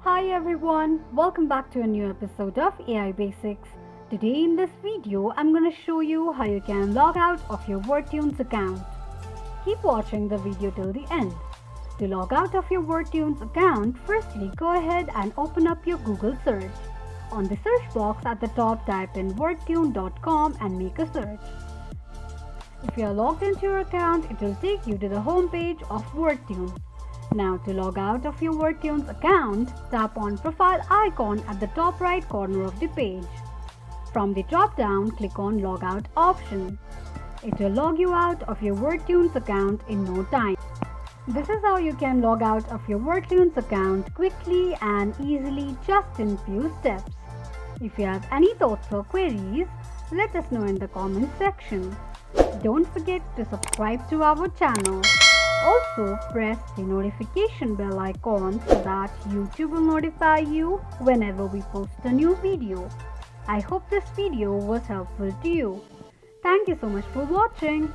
Hi everyone, welcome back to a new episode of AI Basics. Today in this video, I'm going to show you how you can log out of your WordTunes account. Keep watching the video till the end. To log out of your WordTunes account, firstly go ahead and open up your Google search. On the search box at the top, type in wordtune.com and make a search. If you are logged into your account, it will take you to the home page of WordTune. Now to log out of your WordTunes account, tap on profile icon at the top right corner of the page. From the drop down, click on Logout option. It will log you out of your WordTunes account in no time. This is how you can log out of your WordTunes account quickly and easily just in few steps. If you have any thoughts or queries, let us know in the comment section. Don't forget to subscribe to our channel. Also, press the notification bell icon so that YouTube will notify you whenever we post a new video. I hope this video was helpful to you. Thank you so much for watching.